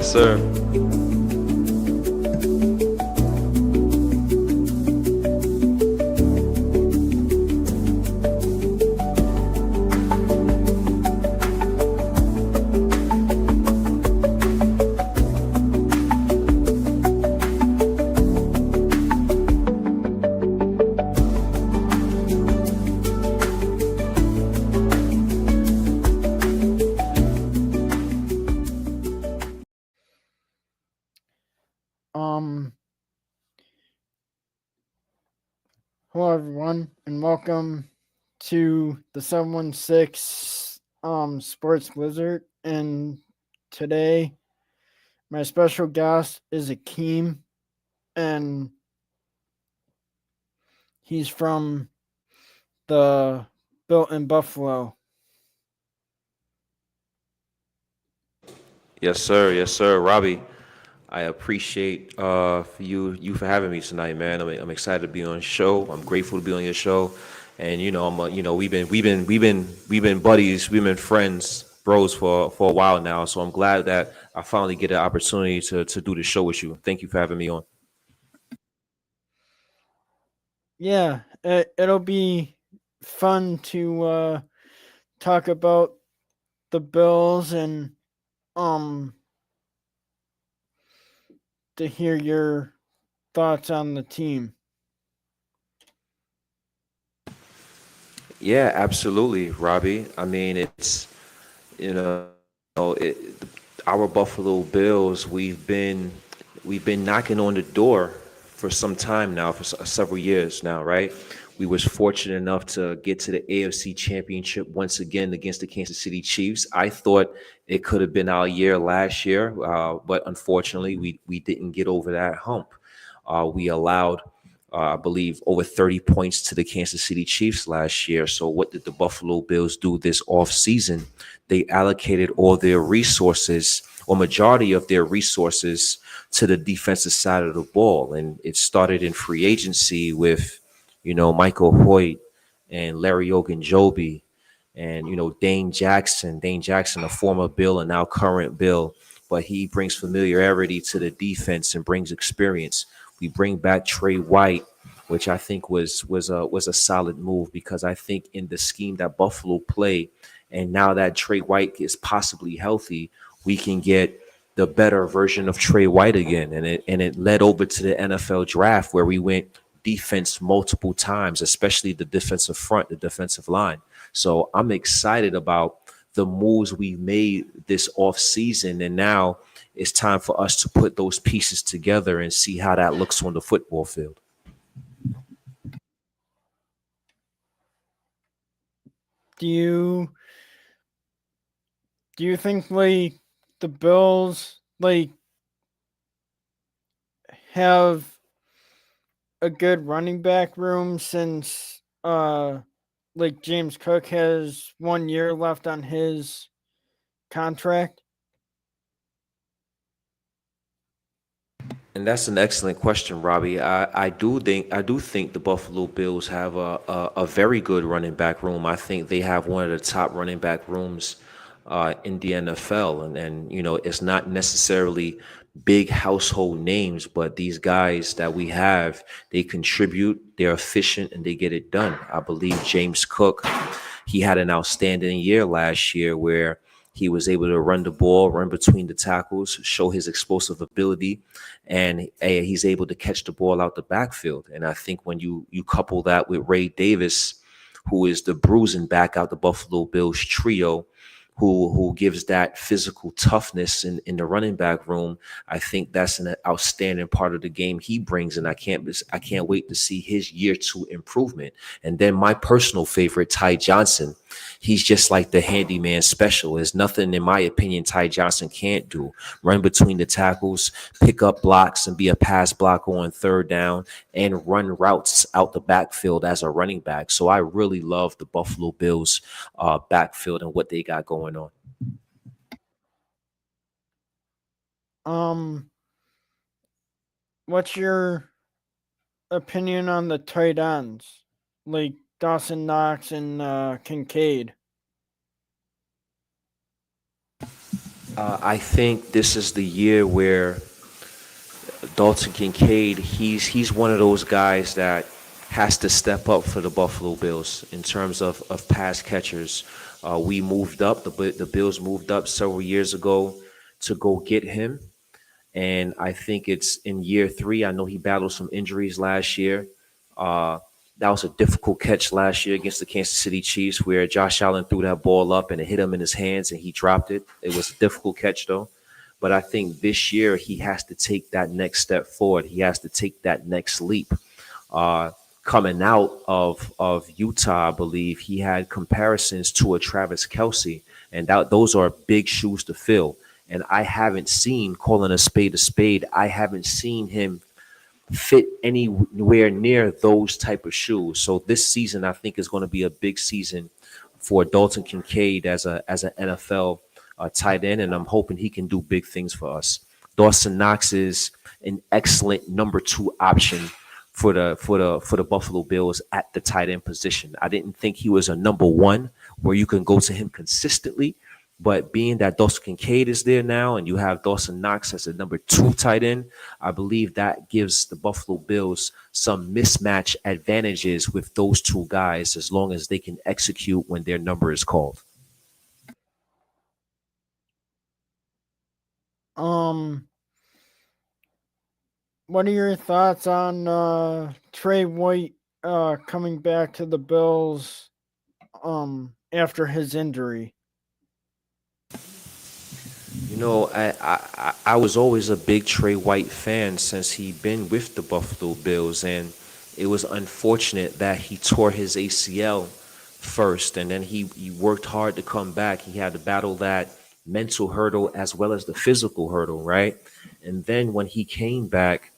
Sir. Um, Hello everyone, and welcome to the 716 Sports Blizzard. And today, my special guest is Akeem, and he's from the Built in Buffalo. Yes, sir. Yes, sir. Robbie, I appreciate for you for having me tonight, man. I'm excited to be on the show. I'm grateful to be on your show, and we've been buddies, we've been friends, bros for a while now. So I'm glad that I finally get an opportunity to do the show with you. Thank you for having me on. Yeah, it'll be fun to talk about the Bills and um to hear your thoughts on the team. Yeah, absolutely, Robbie. I mean, it's you know, it, our Buffalo Bills. We've been knocking on the door for some time now, for several years now, right? We was fortunate enough to get to the AFC Championship once again against the Kansas City Chiefs. I thought it could have been our year last year, but unfortunately, we didn't get over that hump. We allowed I believe, over 30 points to the Kansas City Chiefs last year. So, what did the Buffalo Bills do this offseason? They allocated all their resources, or majority of their resources, to the defensive side of the ball. And it started in free agency with, Michael Hoyt and Larry Ogunjobi and Dane Jackson, a former Bill and now current Bill, but he brings familiarity to the defense and brings experience. We bring back Trey White, which I think was a solid move, because I think in the scheme that Buffalo play, and now that Trey White is possibly healthy, we can get the better version of Trey White again, and it led over to the NFL draft, where we went defense multiple times, especially the defensive front, the defensive line. So I'm excited about the moves we made this offseason. And now it's time for us to put those pieces together and see how that looks on the football field. Do you do you think like the Bills like have a good running back room since like James Cook has 1 year left on his contract? And that's an excellent question, Robbie. I do think the Buffalo Bills have a very good running back room. I think they have one of the top running back rooms in the NFL, and it's not necessarily big household names, but these guys that we have, they contribute, they're efficient, and they get it done. I believe James Cook, he had an outstanding year last year where he was able to run the ball, run between the tackles, show his explosive ability, and he's able to catch the ball out the backfield. And I think when you couple that with Ray Davis, who is the bruising back out the Buffalo Bills trio, who gives that physical toughness in the running back room, I think that's an outstanding part of the game he brings, and I can't wait to see his year two improvement. And then my personal favorite, Ty Johnson, he's just like the handyman special. There's nothing, in my opinion, Ty Johnson can't do. Run between the tackles, pick up blocks, and be a pass blocker on third down, and run routes out the backfield as a running back. So I really love the Buffalo Bills backfield and what they got going on. Um, what's your opinion on the tight ends, like Dawson Knox and Kincaid? I think this is the year where Dalton Kincaid, he's one of those guys that has to step up for the Buffalo Bills in terms of pass catchers. We moved up, the Bills moved up several years ago to go get him. And I think it's in year three. I know he battled some injuries last year. Uh, that was a difficult catch last year against the Kansas City Chiefs where Josh Allen threw that ball up and it hit him in his hands and he dropped it. It was a difficult catch, though. But I think this year he has to take that next step forward. He has to take that next leap. Uh, Coming out of Utah, I believe he had comparisons to a Travis Kelsey, and those are big shoes to fill. And I haven't seen, calling a spade, I haven't seen him fit anywhere near those type of shoes. So this season, I think, is going to be a big season for Dalton Kincaid as an NFL tight end, and I'm hoping he can do big things for us. Dawson Knox is an excellent number two option for the Buffalo Bills at the tight end position. I didn't think he was a number one where you can go to him consistently, but being that Dawson Kincaid is there now and you have Dawson Knox as a number two tight end, I believe that gives the Buffalo Bills some mismatch advantages with those two guys as long as they can execute when their number is called. Um, what are your thoughts on Trey White coming back to the Bills after his injury? I was always a big Trey White fan since he been with the Buffalo Bills, and it was unfortunate that he tore his ACL first, and then he worked hard to come back. He had to battle that mental hurdle as well as the physical hurdle, right? And then when he came back,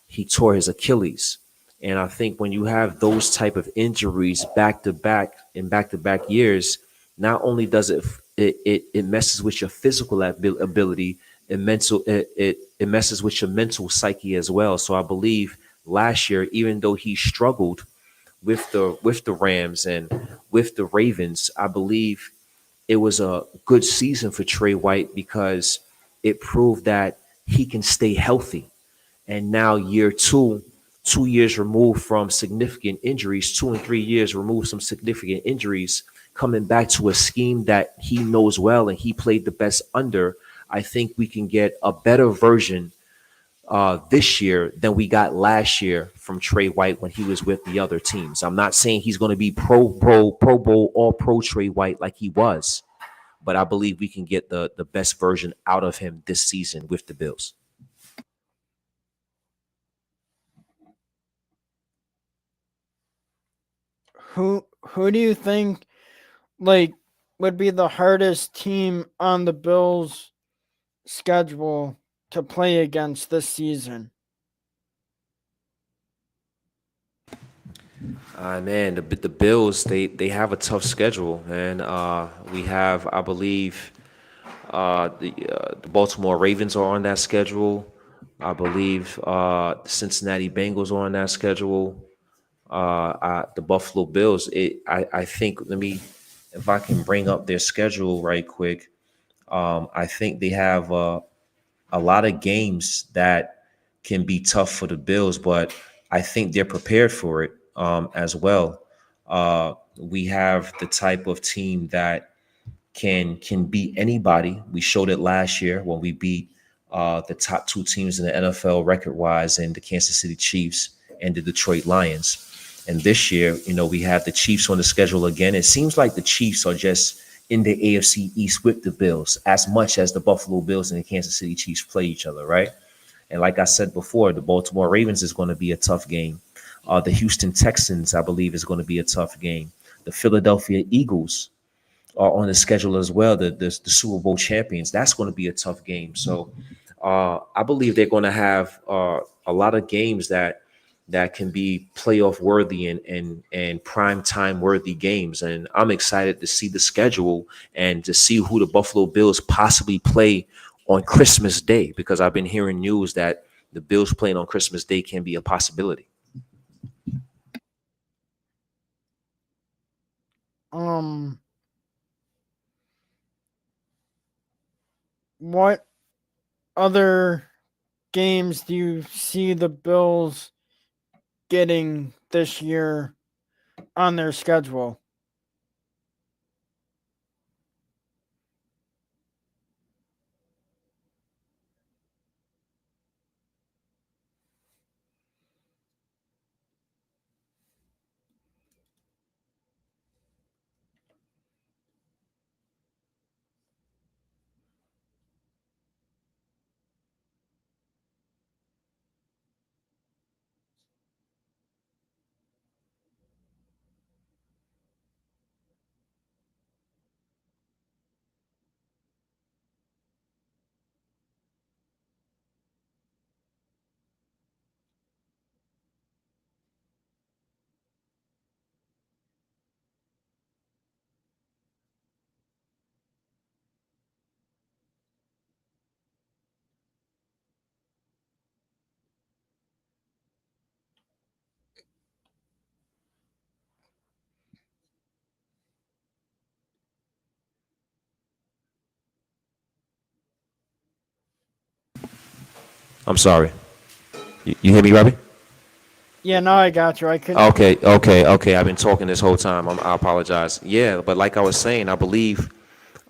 he tore his Achilles. And I think when you have those type of injuries back to back in back to back years, not only does it messes with your physical ability, it messes with your mental psyche as well. So I believe last year, even though he struggled with the Rams and with the Ravens, I believe it was a good season for Trey White because it proved that he can stay healthy. And now year two, 2 years removed from significant injuries, 2 and 3 years removed from significant injuries, coming back to a scheme that he knows well and he played the best under, I think we can get a better version this year than we got last year from Trey White when he was with the other teams. I'm not saying he's going to be Pro Bowl, All Pro Trey White like he was, but I believe we can get the best version out of him this season with the Bills. Who do you think like would be the hardest team on the Bills schedule to play against this season? Man, the Bills they have a tough schedule, and we have, I believe, the Baltimore Ravens are on that schedule. I believe the Cincinnati Bengals are on that schedule. The Buffalo Bills. I think. Let me, if I can bring up their schedule right quick. I think they have a lot of games that can be tough for the Bills, but I think they're prepared for it as well. We have the type of team that can beat anybody. We showed it last year when we beat the top two teams in the NFL record wise, and the Kansas City Chiefs and the Detroit Lions. And this year, we have the Chiefs on the schedule again. It seems like the Chiefs are just in the AFC East with the Bills as much as the Buffalo Bills and the Kansas City Chiefs play each other, right? And like I said before, the Baltimore Ravens is going to be a tough game. The Houston Texans, I believe, is going to be a tough game. The Philadelphia Eagles are on the schedule as well. The Super Bowl champions. That's going to be a tough game. So I believe they're going to have a lot of games that can be playoff worthy and prime time worthy games. And I'm excited to see the schedule and to see who the Buffalo Bills possibly play on Christmas Day, because I've been hearing news that the Bills playing on Christmas Day can be a possibility. Um What other games do you see the Bills getting this year on their schedule? I'm sorry. You hear me, Robbie? Yeah, no, I got you. I couldn't. Okay. I've been talking this whole time. I apologize. Yeah, but like I was saying, I believe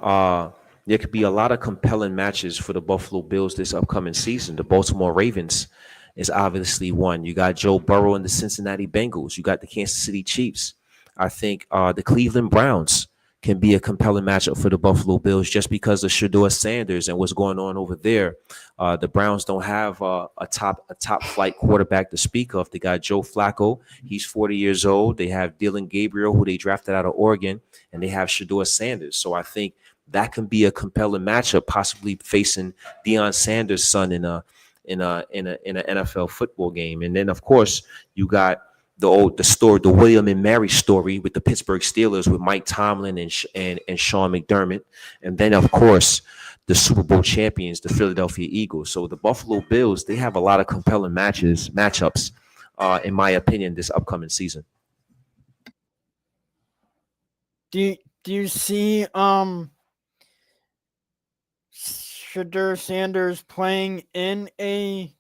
uh, there could be a lot of compelling matches for the Buffalo Bills this upcoming season. The Baltimore Ravens is obviously one. You got Joe Burrow and the Cincinnati Bengals. You got the Kansas City Chiefs. I think the Cleveland Browns can be a compelling matchup for the Buffalo Bills just because of Shador Sanders and what's going on over there. The Browns don't have a top flight quarterback to speak of. They got Joe Flacco. He's 40 years old. They have Dylan Gabriel, who they drafted out of Oregon, and they have Shador Sanders. So I think that can be a compelling matchup, possibly facing Deion Sanders' son in an NFL football game. And then of course you got the William and Mary story with the Pittsburgh Steelers with Mike Tomlin and Sean McDermott, and then of course the Super Bowl champions, the Philadelphia Eagles. So the Buffalo Bills, they have a lot of compelling matchups, in my opinion, this upcoming season. Do you see Shadur Sanders playing in a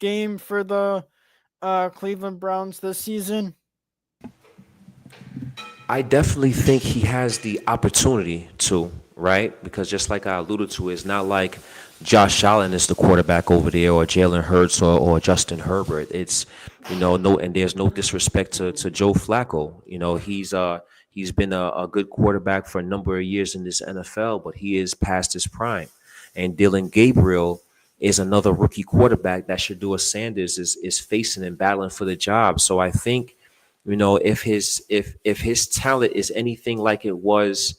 game for the Cleveland Browns this season? I definitely think he has the opportunity to, right? Because just like I alluded to, it's not like Josh Allen is the quarterback over there, or Jalen Hurts, or Justin Herbert. It's, no, and there's no disrespect to Joe Flacco. He's been a good quarterback for a number of years in this NFL, but he is past his prime. And Dylan Gabriel is another rookie quarterback that Shador Sanders is facing and battling for the job. So I think, if his talent is anything like it was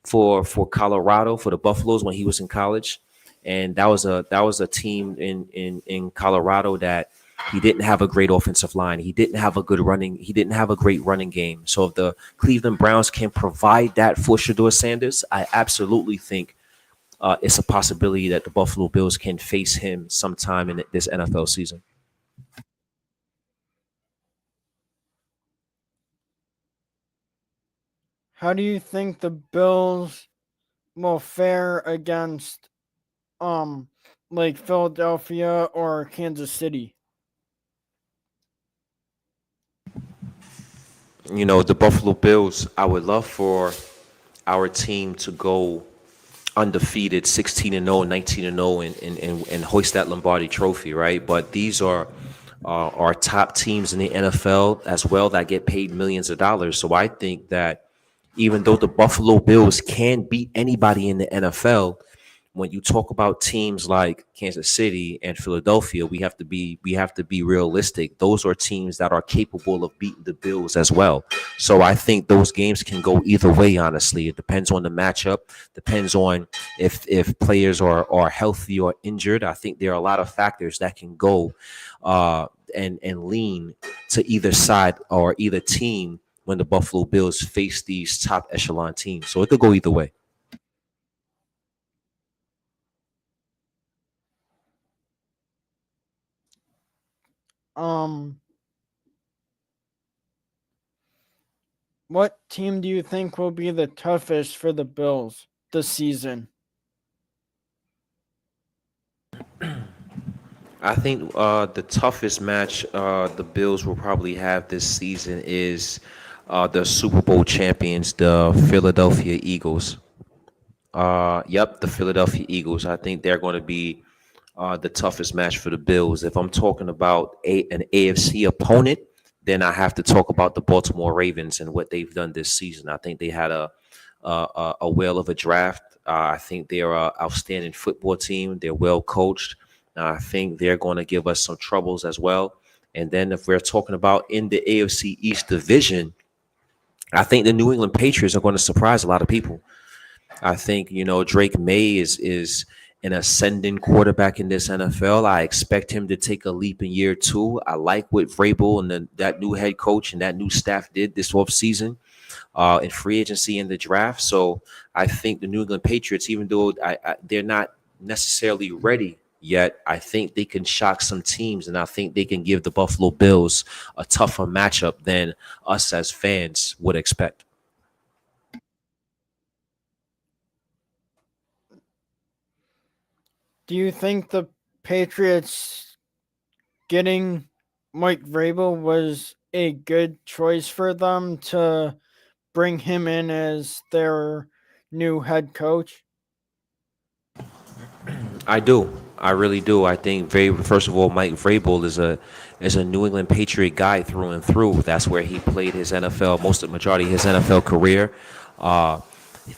for Colorado, for the Buffaloes when he was in college, and that was a team in Colorado that he didn't have a great offensive line. He didn't have a great running game. So if the Cleveland Browns can provide that for Shador Sanders, I absolutely think it's a possibility that the Buffalo Bills can face him sometime in this NFL season. How do you think the Bills will fare against um like Philadelphia or Kansas City? The Buffalo Bills, I would love for our team to go undefeated, 16 and 0, 19 and 0, and hoist that Lombardi trophy, right? But these are our top teams in the NFL as well that get paid millions of dollars. So I think that even though the Buffalo Bills can beat anybody in the NFL, when you talk about teams like Kansas City and Philadelphia, we have to be realistic. Those are teams that are capable of beating the Bills as well. So I think those games can go either way. Honestly, it depends on the matchup. Depends on if players are healthy or injured. I think there are a lot of factors that can go and lean to either side or either team when the Buffalo Bills face these top echelon teams. So it could go either way. Um what team do you think will be the toughest for the Bills this season? I think the toughest match the Bills will probably have this season is the Super Bowl champions, the Philadelphia Eagles. Yep, the Philadelphia Eagles. I think they're going to be the toughest match for the Bills. If I'm talking about an AFC opponent, then I have to talk about the Baltimore Ravens and what they've done this season. I think they had a whale of a draft. I think they're an outstanding football team. They're well coached. I think they're going to give us some troubles as well. And then if we're talking about in the AFC East division, I think the New England Patriots are going to surprise a lot of people. I think Drake May is an ascending quarterback in this NFL. I expect him to take a leap in year two. I like what Vrabel and that new head coach and that new staff did this offseason in free agency in the draft. So I think the New England Patriots, even though they're not necessarily ready yet, I think they can shock some teams, and I think they can give the Buffalo Bills a tougher matchup than us as fans would expect. Do you think the Patriots getting Mike Vrabel was a good choice for them to bring him in as their new head coach? I do. I really do. I think first of all, Mike Vrabel is a New England Patriot guy through and through. That's where he played his NFL, most of the majority of his NFL career. Uh,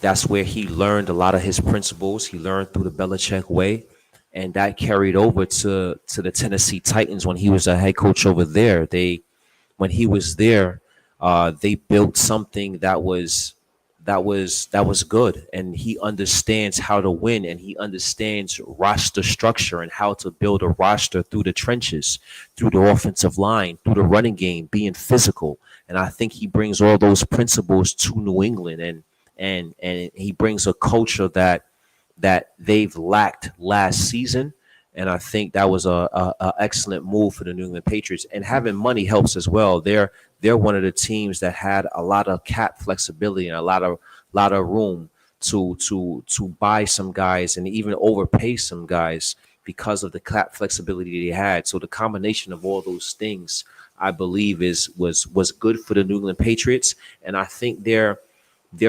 that's where he learned a lot of his principles. He learned through the Belichick way, and that carried over to the Tennessee Titans when he was a head coach over there. When he was there, they built something that was good, and he understands how to win, and he understands roster structure and how to build a roster through the trenches, through the offensive line, through the running game, being physical. And I think he brings all those principles to New England, and he brings a culture that they've lacked last season. And I think that was a excellent move for the New England Patriots. And having money helps as well. They're one of the teams that had a lot of cap flexibility and a lot of room to buy some guys and even overpay some guys because of the cap flexibility they had. So the combination of all those things, I believe, was good for the New England Patriots. And I think they're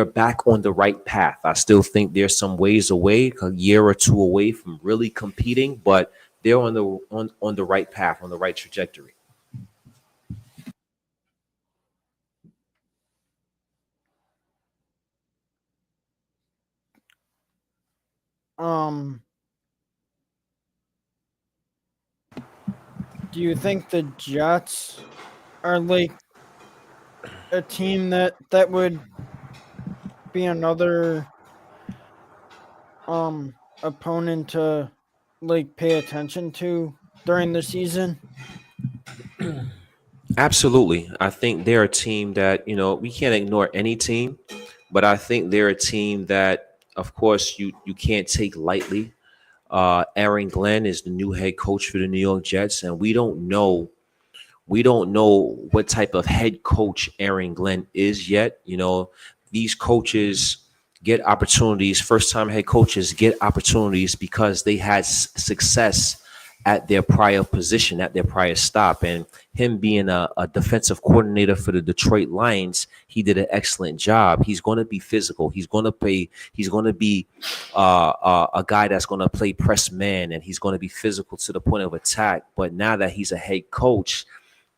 back on the right path. I still think they're some ways away, a year or two away from really competing, but they're on the right path, on the right trajectory. Um, do you think the Jets are like a team that would be another opponent to like pay attention to during the season? Absolutely. I think they're a team that, we can't ignore any team, but I think they're a team that, of course, you can't take lightly. Aaron Glenn is the new head coach for the New York Jets, and we don't know what type of head coach Aaron Glenn is yet. These coaches get opportunities. First time head coaches get opportunities because they had success at their prior position, at their prior stop. And him being a defensive coordinator for the Detroit Lions, he did an excellent job. He's going to be physical. He's going to play. He's going to be a guy that's going to play press man, and he's going to be physical to the point of attack. But now that he's a head coach,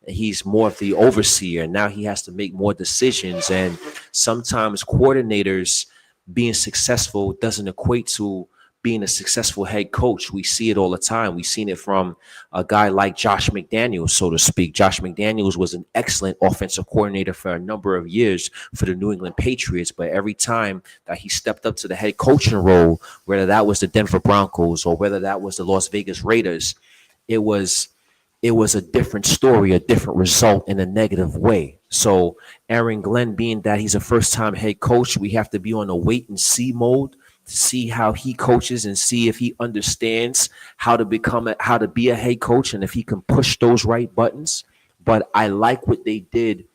he's more of the overseer. Now he has to make more decisions, and sometimes coordinators being successful doesn't equate to being a successful head coach. We see it all the time. We've seen it from a guy like Josh McDaniels, so to speak. Josh McDaniels was an excellent offensive coordinator for a number of years for the New England Patriots, but every time that he stepped up to the head coaching role, whether that was the Denver Broncos or whether that was the Las Vegas Raiders, it was it was a different story, a different result in a negative way. So Aaron Glenn, being that he's a first-time head coach, we have to be on a wait and see mode to see how he coaches and see if he understands how to be a head coach and if he can push those right buttons. But I like what they did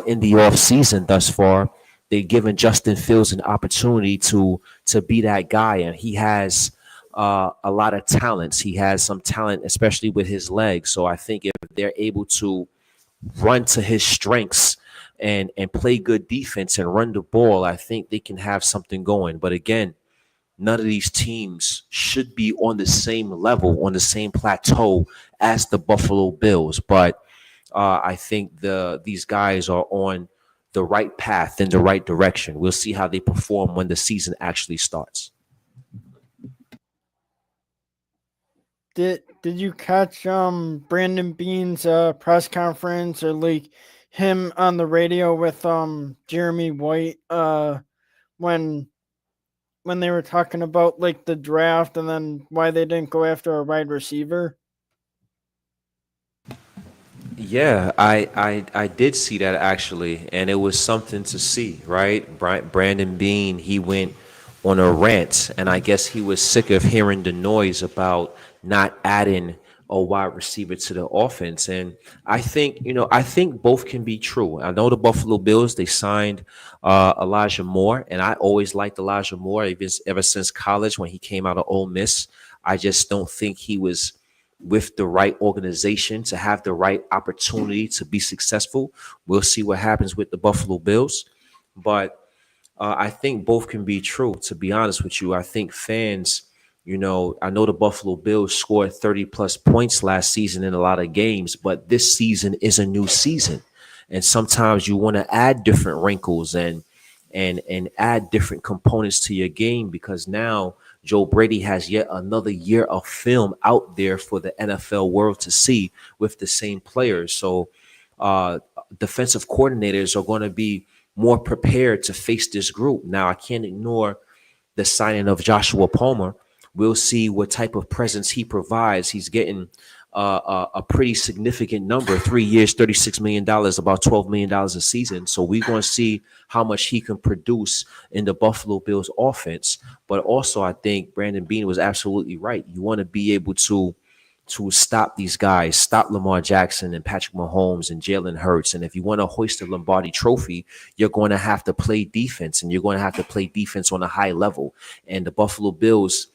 in the off season thus far. They've given Justin Fields an opportunity to be that guy, and he has a lot of talents. He has some talent, especially with his legs. So I think if they're able to run to his strengths and play good defense and run the ball, I think they can have something going. But again, none of these teams should be on the same level, on the same plateau as the Buffalo Bills. But I think these guys are on the right path in the right direction. We'll see how they perform when the season actually starts. Did you catch Brandon Bean's press conference, or like him on the radio with Jeremy White when they were talking about like the draft and then why they didn't go after a wide receiver? Yeah, I did see that actually, and it was something to see, right? Brandon Bean, he went on a rant, and I guess he was sick of hearing the noise about not adding a wide receiver to the offense. And I think both can be true. I know the Buffalo Bills, they signed Elijah Moore, and I always liked Elijah Moore ever since college when he came out of Ole Miss. I just don't think he was with the right organization to have the right opportunity to be successful. We'll see what happens with the Buffalo Bills. But I think both can be true, to be honest with you. I think fans, I know the Buffalo Bills scored 30 plus points last season in a lot of games, but this season is a new season. And sometimes you want to add different wrinkles and add different components to your game because now Joe Brady has yet another year of film out there for the NFL world to see with the same players. So uh, defensive coordinators are going to be more prepared to face this group. Now, I can't ignore the signing of Joshua Palmer. We'll see what type of presence he provides. He's getting a pretty significant number, 3 years, $36 million, about $12 million a season. So we're going to see how much he can produce in the Buffalo Bills offense. But also, I think Brandon Beane was absolutely right. You want to be able to stop these guys, stop Lamar Jackson and Patrick Mahomes and Jalen Hurts. And if you want to hoist the Lombardi trophy, you're going to have to play defense, and you're going to have to play defense on a high level. And the Buffalo Bills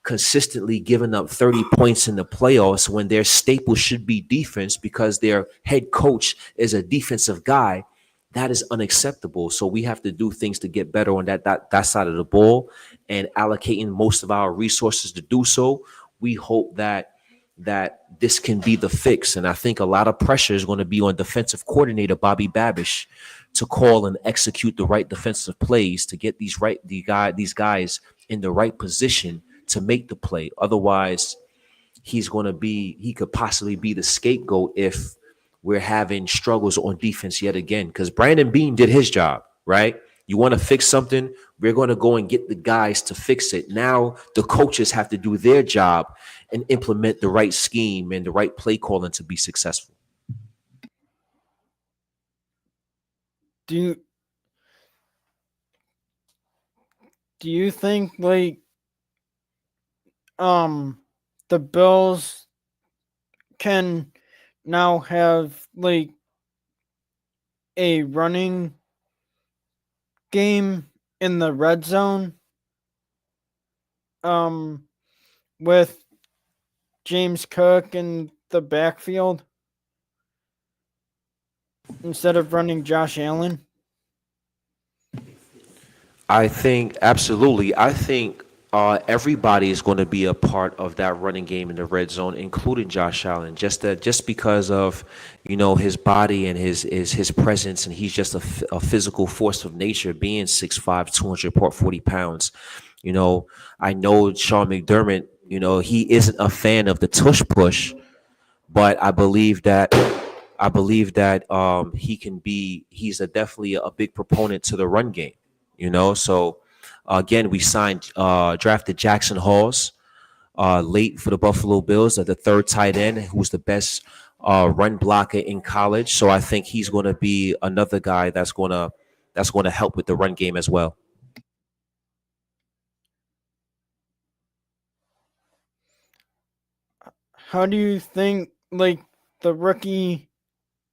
consistently giving up 30 points in the playoffs when their staple should be defense because their head coach is a defensive guy. That is unacceptable. So we have to do things to get better on that side of the ball and allocating most of our resources to do so. We hope that this can be the fix. And I think a lot of pressure is going to be on defensive coordinator Bobby Babish to call and execute the right defensive plays to get these guys in the right position to make the play. Otherwise, he could possibly be the scapegoat if we're having struggles on defense yet again. Because Brandon Beane did his job, right? You want to fix something, we're going to go and get the guys to fix it. Now the coaches have to do their job and implement the right scheme and the right play calling to be successful. Do you think like um the Bills can now have like a running game in the red zone um with James Cook in the backfield instead of running Josh Allen? I think absolutely. I think everybody is going to be a part of that running game in the red zone, including Josh Allen. Just because of his body and his presence, and he's just a physical force of nature, being 6'5", 240 pounds. You know, I know Sean McDermott. He isn't a fan of the tush push, but I believe that he's definitely a big proponent to the run game. So again, we drafted Jackson Halls late for the Buffalo Bills at the third tight end, who's the best run blocker in college. So I think he's going to be another guy that's going to help with the run game as well. How do you think like the rookie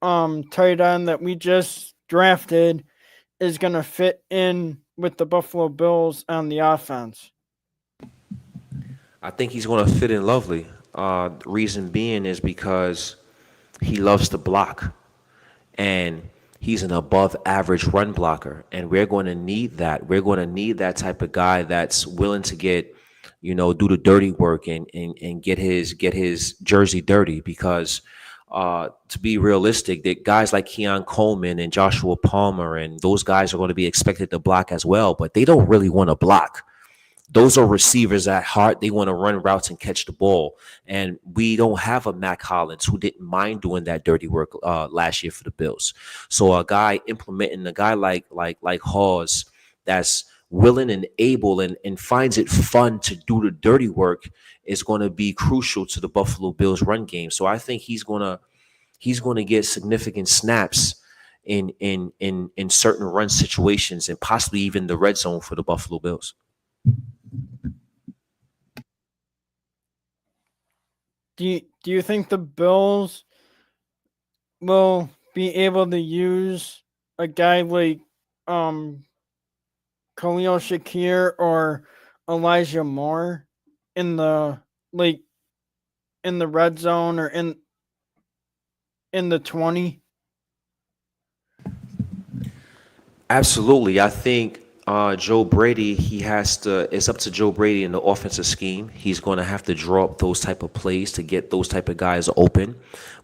tight end that we just drafted is going to fit in with the Buffalo Bills on the offense? I think he's going to fit in lovely. Reason being is because he loves to block, and he's an above average run blocker, and we're going to need that. We're going to need that type of guy that's willing to get, do the dirty work and get his jersey dirty. Because to be realistic, that guys like Keon Coleman and Joshua Palmer and those guys are going to be expected to block as well, but they don't really want to block. Those are receivers at heart. They want to run routes and catch the ball. And we don't have a Mac Hollins who didn't mind doing that dirty work last year for the Bills. So a guy like Hawes that's willing and able and finds it fun to do the dirty work is going to be crucial to the Buffalo Bills run game. So I think he's going to get significant snaps in certain run situations and possibly even the red zone for the Buffalo Bills. Do you think the Bills will be able to use a guy like um Khalil Shakir or Elijah Moore in the like in the red zone or in the 20? Absolutely. I think Joe Brady, it's up to Joe Brady in the offensive scheme. He's going to have to draw up those type of plays to get those type of guys open.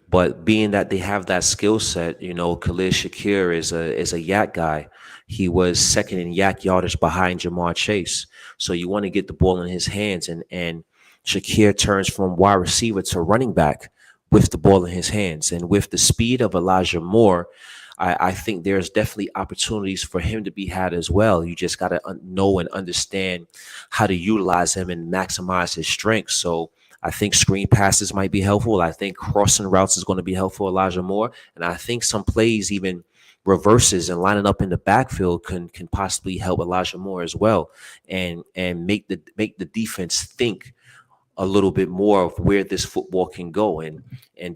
But being that they have that skill set, Khalil Shakir is a yak guy. He was second in yak yardage behind Jamar Chase. So you want to get the ball in his hands, and Shakir turns from wide receiver to running back with the ball in his hands. And with the speed of Elijah Moore, I think there's definitely opportunities for him to be had as well. You just got to know and understand how to utilize him and maximize his strengths. So I think screen passes might be helpful. I think crossing routes is going to be helpful, Elijah Moore. And I think some plays, even reverses and lining up in the backfield, can possibly help Elijah Moore as well, and make the defense think a little bit more of where this football can go. And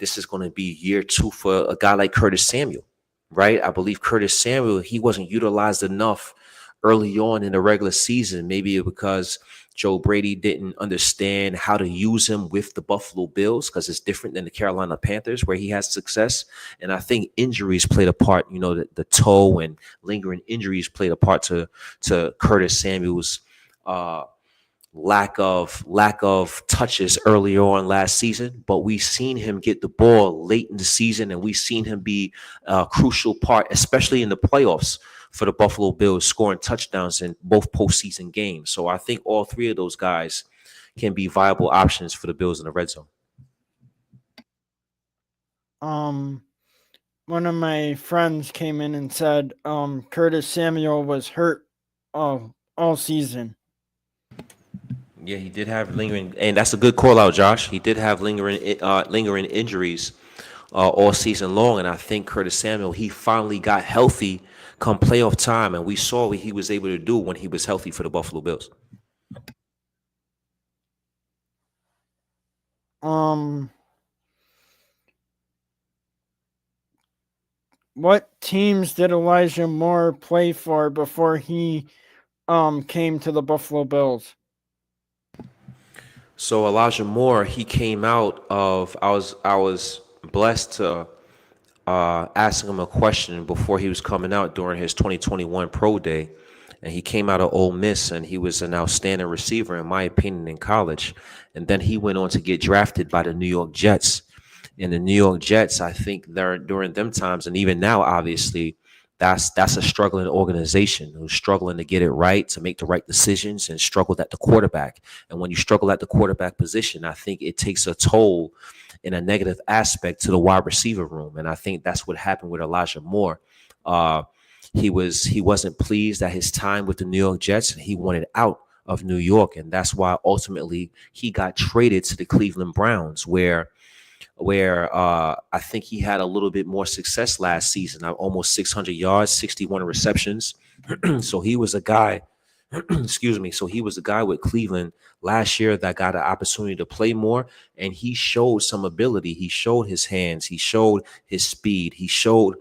this is going to be year two for a guy like Curtis Samuel, right? I believe Curtis Samuel, he wasn't utilized enough early on in the regular season, maybe because Joe Brady didn't understand how to use him with the Buffalo Bills, because it's different than the Carolina Panthers where he has success. And I think injuries played a part, the toe and lingering injuries played a part to Curtis Samuel's uh, lack of touches earlier on last season. But we've seen him get the ball late in the season, and we've seen him be a crucial part, especially in the playoffs for the Buffalo Bills, scoring touchdowns in both postseason games. So I think all three of those guys can be viable options for the Bills in the red zone. Um One of my friends came in and said Curtis Samuel was hurt all season. Yeah, he did have lingering, and that's a good call out, Josh. He did have lingering injuries all season long, and I think Curtis Samuel, he finally got healthy come playoff time, and we saw what he was able to do when he was healthy for the Buffalo Bills. Um what teams did Elijah Moore play for before he came to the Buffalo Bills? So Elijah Moore, he came out of I was blessed to asking him a question before he was coming out during his 2021 pro day. And he came out of Ole Miss, and he was an outstanding receiver, in my opinion, in college. And then he went on to get drafted by the New York Jets. And the New York Jets, I think they're during them times, and even now, obviously, that's a struggling organization who's struggling to get it right, to make the right decisions, and struggled at the quarterback. And when you struggle at the quarterback position, I think it takes a toll in a negative aspect to the wide receiver room. And I think that's what happened with Elijah Moore. Uh, he wasn't pleased at his time with the New York Jets. He wanted out of New York, and that's why ultimately he got traded to the Cleveland Browns, where I think he had a little bit more success last season. Almost 600 yards, 61 receptions. So he was a guy. Excuse me. So he was a guy with Cleveland last year that got an opportunity to play more, and he showed some ability. He showed his hands. He showed his speed. He showed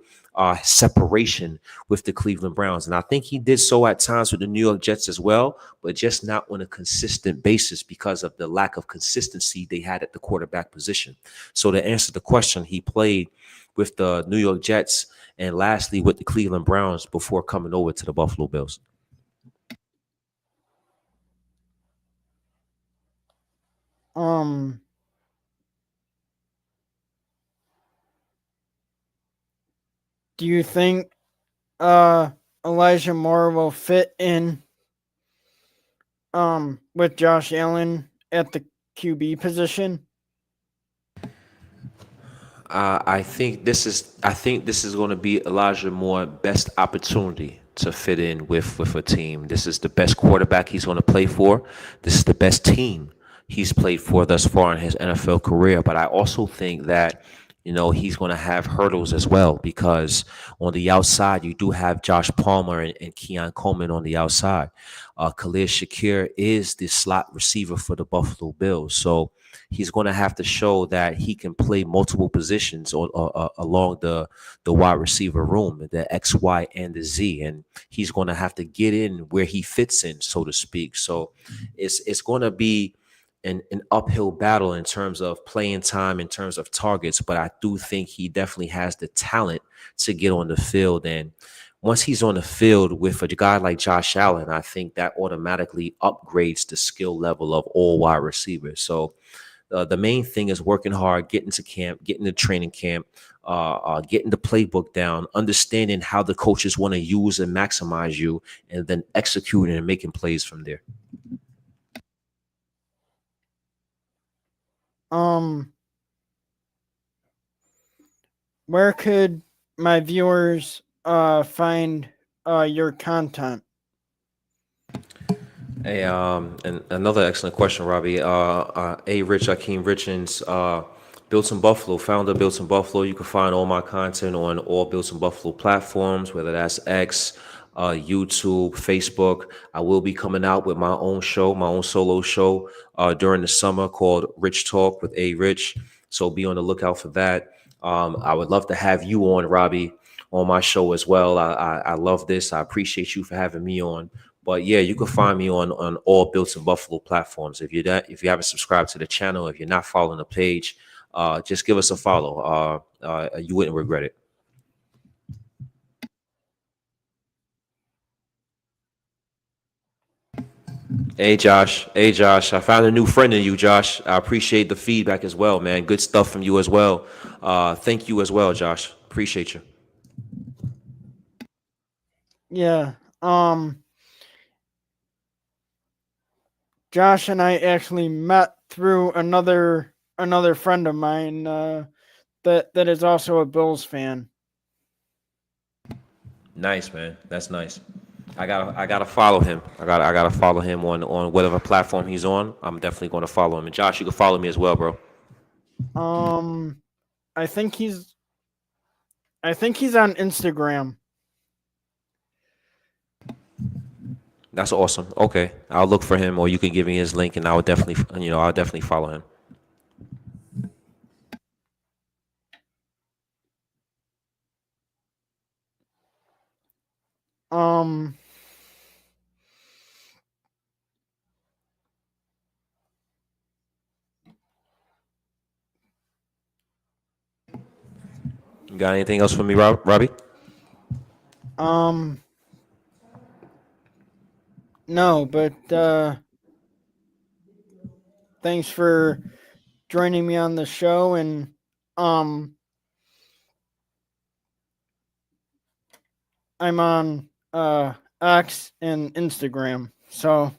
separation with the Cleveland Browns. And I think he did so at times with the New York Jets as well, but just not on a consistent basis because of the lack of consistency they had at the quarterback position. So to answer the question, he played with the New York Jets and lastly with the Cleveland Browns before coming over to the Buffalo Bills. Um, do you think uh Elijah Moore will fit in with Josh Allen at the QB position? I think this is going to be Elijah Moore's best opportunity to fit in with a team. This is the best quarterback he's going to play for. This is the best team he's played for thus far in his NFL career. But I also think that he's going to have hurdles as well because on the outside you do have Josh Palmer and Keon Coleman on the outside. Khalil Shakir is the slot receiver for the Buffalo Bills, so he's going to have to show that he can play multiple positions along the wide receiver room, the X, Y, and the Z, and he's going to have to get in where he fits in, so to speak. So it's going to be an uphill battle in terms of playing time, in terms of targets, but I do think he definitely has the talent to get on the field. And once he's on the field with a guy like Josh Allen, I think that automatically upgrades the skill level of all wide receivers. So the main thing is working hard, getting to camp, getting to training camp, getting the playbook down, understanding how the coaches want to use and maximize you, and then executing and making plays from there. Um, where could my viewers find your content? Hey, and another excellent question, Robbie. Akeem Richins, Built in Buffalo, founder of Built in Buffalo. You can find all my content on all Built in Buffalo platforms, whether that's X, YouTube, Facebook. I will be coming out with my own show, my own solo show during the summer called Rich Talk with A Rich. So be on the lookout for that. I would love to have you on, Robbie, on my show as well. I love this. I appreciate you for having me on. But yeah, you can find me on all Built in Buffalo platforms. If you haven't subscribed to the channel, if you're not following the page, just give us a follow. You wouldn't regret it. Hey Josh, I found a new friend in you, Josh. I appreciate the feedback as well, man. Good stuff from you as well. Thank you as well, Josh. Appreciate you. Yeah. Josh and I actually met through another friend of mine that is also a Bills fan. Nice, man. That's nice. I gotta follow him. I gotta follow him on whatever platform he's on. I'm definitely gonna follow him. And Josh, you can follow me as well, bro. Um, I think he's I think he's on Instagram. That's awesome. Okay, I'll look for him, or you can give me his link, and I'll definitely follow him. Um, You got anything else for me, Robbie? um, no, but thanks for joining me on the show, and um, I'm on X and Instagram. So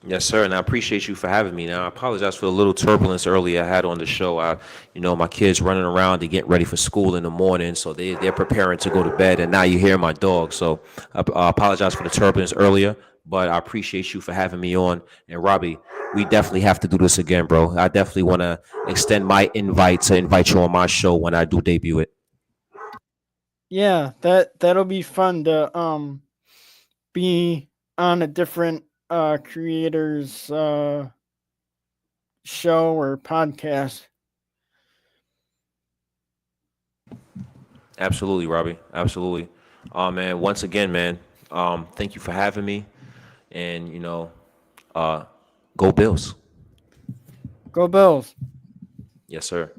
Yes, sir, and I appreciate you for having me. Now, I apologize for the little turbulence earlier I had on the show. My kids running around to get ready for school in the morning, so they're preparing to go to bed, and now you hear my dog. So I apologize for the turbulence earlier, but I appreciate you for having me on. And Robbie, we definitely have to do this again, bro. I definitely want to extend my invite to invite you on my show when I do debut it. yeah, that'll be fun to be on a different creators show or podcast. Absolutely, Robbie. Absolutely. Man, once again, man, thank you for having me. And, uh, go Bills. Go Bills. Yes, sir.